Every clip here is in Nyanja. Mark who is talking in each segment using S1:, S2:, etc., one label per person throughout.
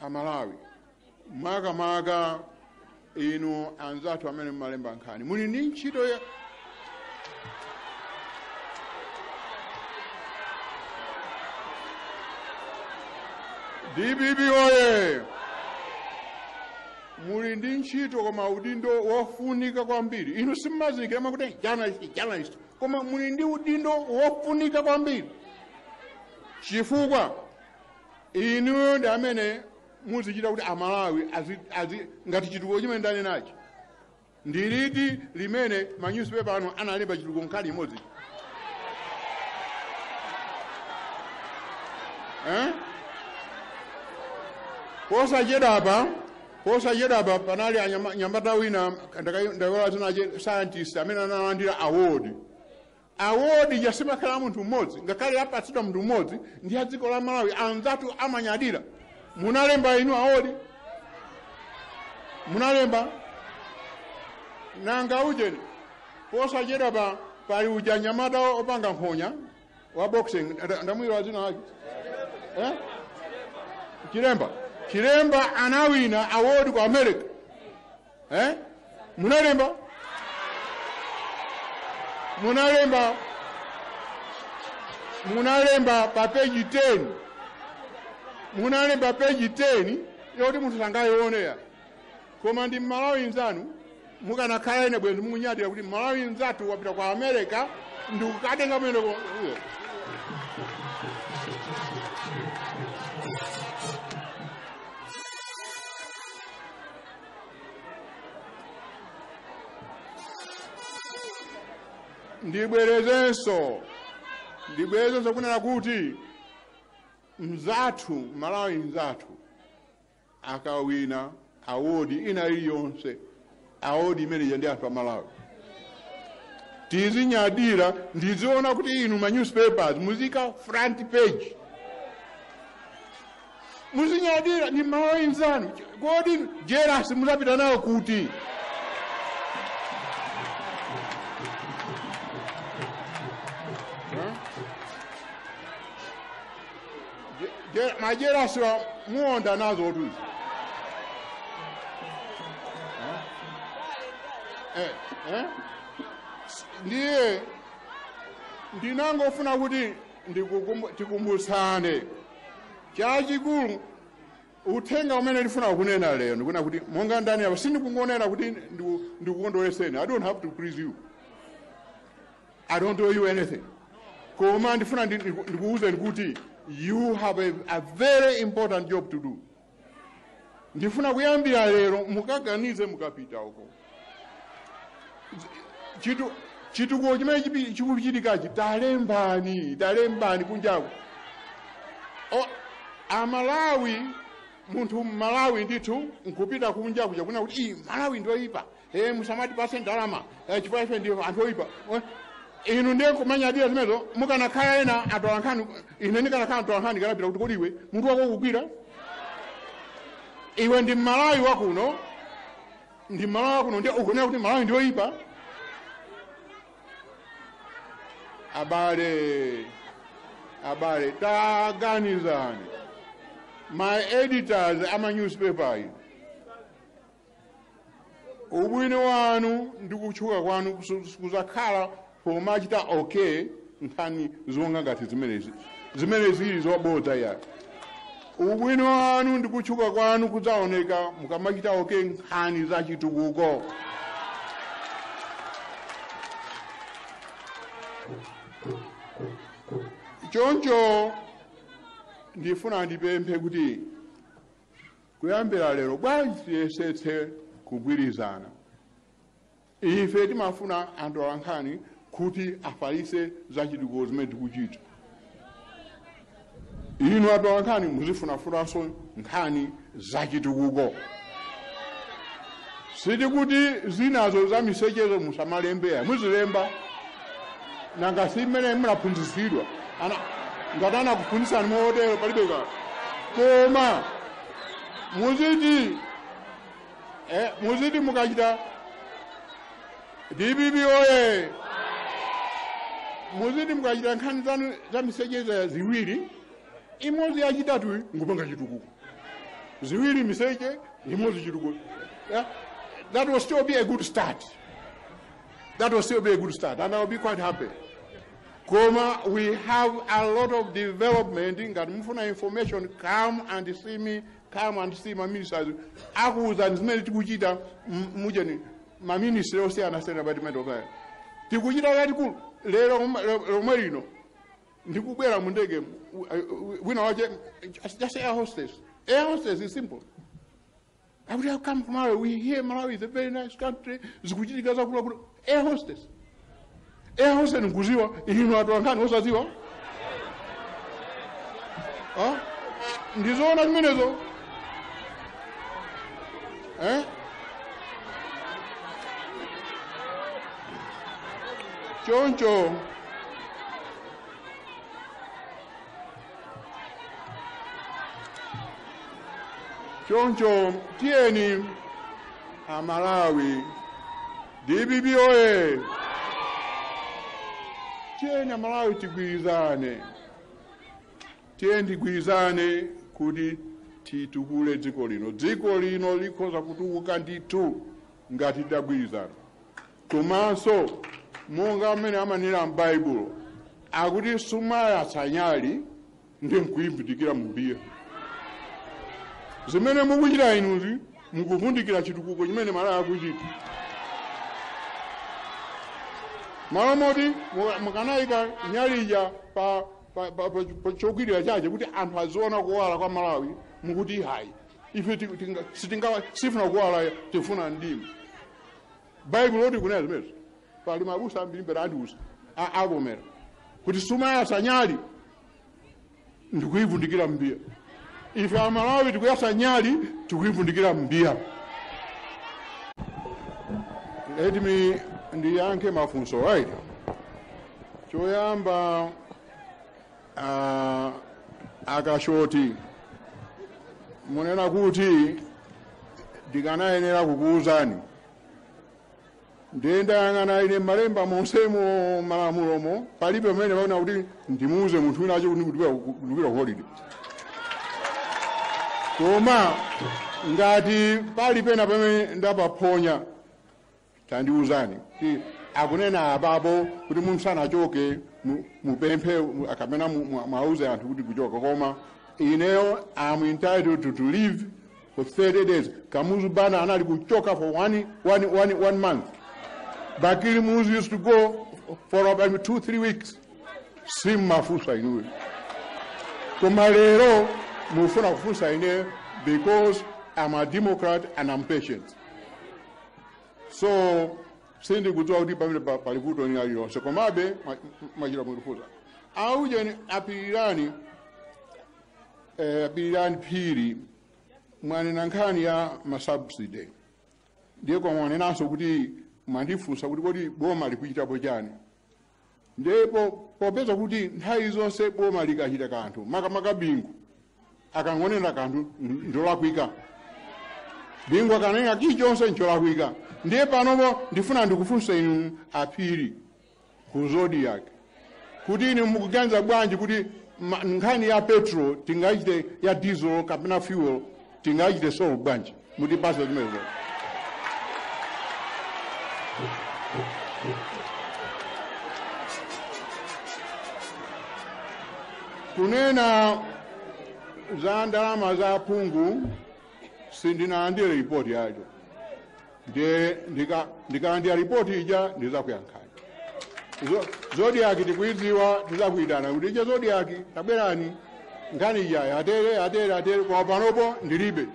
S1: amalawi maga inu anzatu amene mmalemba nkhani muli ndi ntchito ya DBB oye muli ndi ntchito koma udindo wofunika kwambiri inu simmazikira makuti journalist koma muli ndi udindo wofunika kwambiri chifukwa inu ndi amene muzichita kuti amalawi ngati chitukuko chimene ndani nachi ndilidi limene manyusipepa anu analemba chitukuko nkhani imodzi posachedapa panali anyamata wina ndakayola zinache scientist amene analandira award yasimakhala munthu mmodzi ngakhale apatsidwa munthu mmodzi ndi a dziko la Malawi anzatu amanyadira munalemba inu award munalemba nanga ujeni posachedapa pali uja nyamata opanga nkhonya wa boxing ndamwira zina ake Chiremba anawina award ku America munalemba pa page 10 munalemba page 10 yoti munthu sangayione koma ndi Malawi nzanu mukanakhala ine bwenzi mukunyadira kuti Malawi nzatu wapita kwa America ndikukatenga mene ndibwerezenso kunena kuti Malawi nzathu akawina award ina iliyonse award imene ndi anthu a Malawi tizinyadira ndiziona kuti inu ma newspapers muzika front page muzinyadira ni Malawi nzanu kodi jealous muzapita nawo kuti majealous wa muonda nazo tu ndiye ndinangofuna kuti tikumbusane chachikulu uthenga umene ndifuna kunena lero ndikuna kuti monga ndani apa sindikungonena kuti ndikukondoleseni. I don't have to please you, I don't owe you anything, koma ndifuna ndikuwuzeni kuti you have a very important job to do. Ndifuna kuyambira lero mukaganize mukapita uko chitukuko chimene chikuchitikachi talembani kunjaku amalawi munthu Malawi ndithu nkupita kunjaku chakuna kuti Malawi ndoyipa musamati pase ndalama chifukwa ife ndi anthu oyipa. Inu ndiye kumanyadira zimenezo mukanakhala ena atolankhani ine ndikanakhala atolankhani kanapita kuti kodi iwe munthu wako ukugwira iwe ndi Malawi wakuno ndiye ukunena kuti Malawi ndoyipa. Abale taganizani my editors ama newspaper ubwino wanu ndikutchuka kwanu kuzakhala pomachita okay nkhani zonga ngati zimene zili zobodza ya ubwino wanu ndikutchuka kwanu kudzaoneka mukamachita okay nkhani za chitukuko. Choncho ndifuna ndipemphe kuti kuyambira lero bwanji tiyesetse kugwirizana. Ife timafuna anthu alankhani kuti afalitse za chitukuko zimene tikuchita. Inu anthu alankhani muzifunafunanso nkhani za chitukuko. Siti kuti zinazo za misechezo musamalembeya muzilemba nanga simene munaphunzitsidwa ngatana kuphunzitsani modelo palibeka koma muziti mukachita DBB oye muziti mukachita nkhani zanu za misechezo ziwiri imodzi yachitatu ngupanga chitukuko ziwiri miseche limodzi chitukuko. Yeah? That will still be a good start. That will still be a good start, and I'll be quite happy. Koma, we have a lot of development in that mufuna information. Come and see me. Come and see my ministers. Akuza nzimene tikuchita mujeni my ministry ose understand about the of tikuchita yatikulu lero lomwe ndikubwera mu ndege wina wache just air hostess. Air hostess is simple. I would have come from Malawi. We hear Malawi is a very nice country. Zikuchitika zakulu. Air hostess. Air hostess nkuziwa ino watu wankani osaziwa. Ndizoona zimenezo. Choncho tieni amalawi DBB oye. Tieni amalawi tigwirizane. Tieni tigwirizane kuti titukule dziko lino. Dziko lino likhoza kutukuka ndithu ngati tagwirizana. Komanso monga amene amanena m'Baibulo akuti sumayatsa nyali ndi mkuyivutikira mbiya. Zimene mukuchita inuzi mukuvundikira chitukuko chimene Malawi akuchita. Malo moti mukanayika nyalija pa chokwirira chache kuti anthu aziona kuwala kwa Malawi mukuti hayi ife sifuna kuwala tifuna ndima. Baibulo loti kunena zimenezo pali mabusa ambiri mbere andiusa avomera kuti sumayatsa nyali ndikuyivundikira mbiya. Ife amalawi tikuyatsa nyali tikuyivundikira mbiya. Let me ndiyankhe mafunso right. Choyamba akashoti munena kuti ndikanayenera kukuwuzani ndendayang'ana ine malemba monsemo malamulomo palibe pamene paona kuti ndimuuze munthu wina ache kuti ndikupita ku holiday. Koma ngati pali pena pamene ndapaphonya tandiwuzani kuti akunena apapo kuti musanachoke mupemphe akamena mwauze anthu kuti kuchoka. Koma ineyo I'm entitled to leave for 30 days. Kamuzu Bana anali kuchoka for one month. Bakili Muzi used to go for about 2-3 weeks. Sim mafusa inuwe. Koma lero mufuna kufusa ine because I'm a Democrat and I'm patient. So sindi kutoa kuti pamene palivuto ni alilo. So komabe majira mwirufuza. Auje apilirani piri mwanena nkhani ya masubsidy. Ndiye kwa mwanenaso kuti mandifunsa kuti kodi boma likuchitapo chani. Ndipo popeza kuti nthawi zonse boma likachita kanthu makamaka Bingu akangonena kanthu ndolakwika. Bingu akanena chilichonse ncholakwika. Ndiye panopo ndifuna ndikufunsa inu apiri ku zodiac kuti inu mukuganiza bwanji kuti nkhani ya petrol tingachite ya diesel kapena fuel tingachite solve bwanji mutipase zimenezo. Kunena za ndalama za phungu sindinalandire ripoti yacho. Ndikalandira ripoti ija ndizakuyankhani. Zodiac tikuidziwa tizakuitana kuti ije Zodiac tabwerani nkhani ija atere kwa panopo ndilibe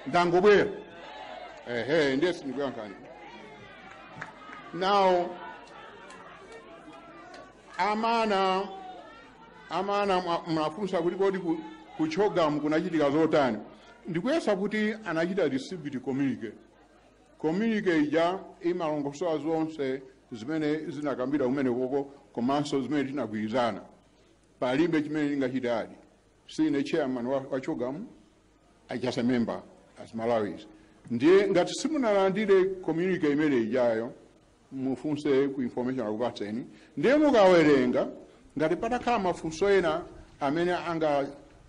S1: ndangobwera. Ndesi ndikuyankhani. Now amana mnafunsa kuti kodi kuchoga kunachitika zotani. Ndikuyesa kuti anachita received communique ija imalongosola zonse zimene zinakambira kumene koko komanso zimene tinagwirizana. Palibe chimene lingachitadi. Sine chairman wa chogamu, I just a member as Malawis. Ndiye ngati simunalandire communique imene ijayo mufunse ku information akupatseni. Ndiye mukawerenga ngati patakhala mafunso ena amene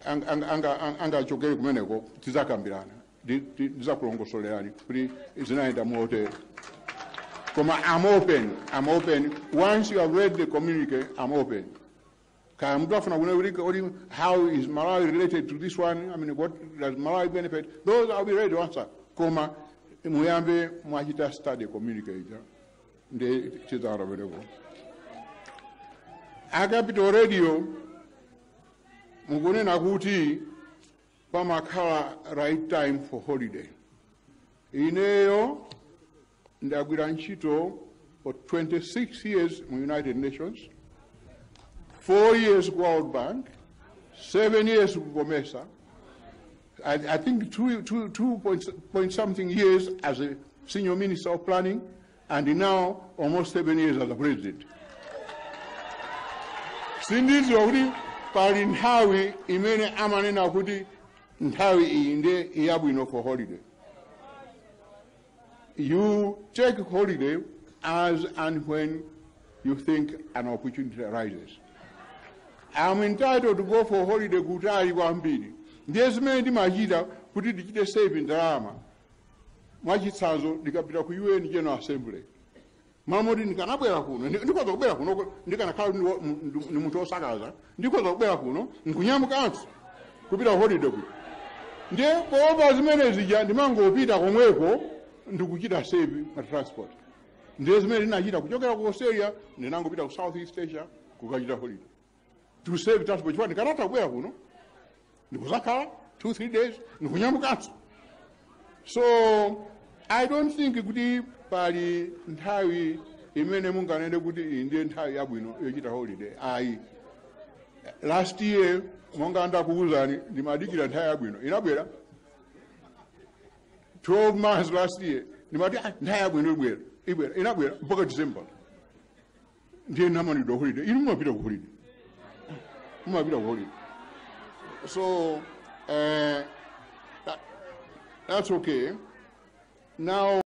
S1: angachokere kumeneko tizakambirana ndizakulongosolerani kuti zinaenda motere. Koma I'm open. Once you have read the communique, I'm open. How is Malawi related to this one? I mean, what does Malawi benefit? Those I'll be ready to answer. Koma muyambe mwachita study communicator. Nde chizara available. Capital Radio mukunena kuti pamakhala right time for holiday. Ineyo ndagwira ntchito for 26 years in the United Nations, 4 years World Bank, 7 years Gomesa, I think two point something years as a senior minister of planning, and now almost 7 years as a president. Sindizo kuti pali nthawi imene amanena kuti nthawi iyi nde yabwino for holiday. You take holiday as and when you think an opportunity arises. I'm entitled to go for holiday kutali kwambiri. Ndiye zimene ndimachita kuti ndichite save ndalama. Mwachitsanzo ndikapita ku UN General Assembly. Mamodi ndikanabwera kuno, ndikhoza kubwera kuno, ndikanakhala ndi munthu osakaza, ndikhoza kubwera kuno, nkunyamukanso kupita holiday kuno. Ndiye poopa zimene zija ndimangopita komweko ndikuchita save ma transport. Ndiye zimene ndinachita kuchokera ku Australia ndinangopita ku Southeast Asia kukachita holiday. To save transport, chifukwa ndikanatha kubwera kuno, ndikuzakhala 2-3 days, ndikunyamukanso. So I don't think kuti pali nthawi imene munganene kuti ndiye nthawi yabwino yochita holiday. Last year monga ndakuwuzani ndimadikira nthawi yabwino inabwera 12 months last year ndimati nthawi yabwino inabwera mpaka December. Ndiye namanidwa holiday. Inu mumapita ku holiday. So that's okay. Now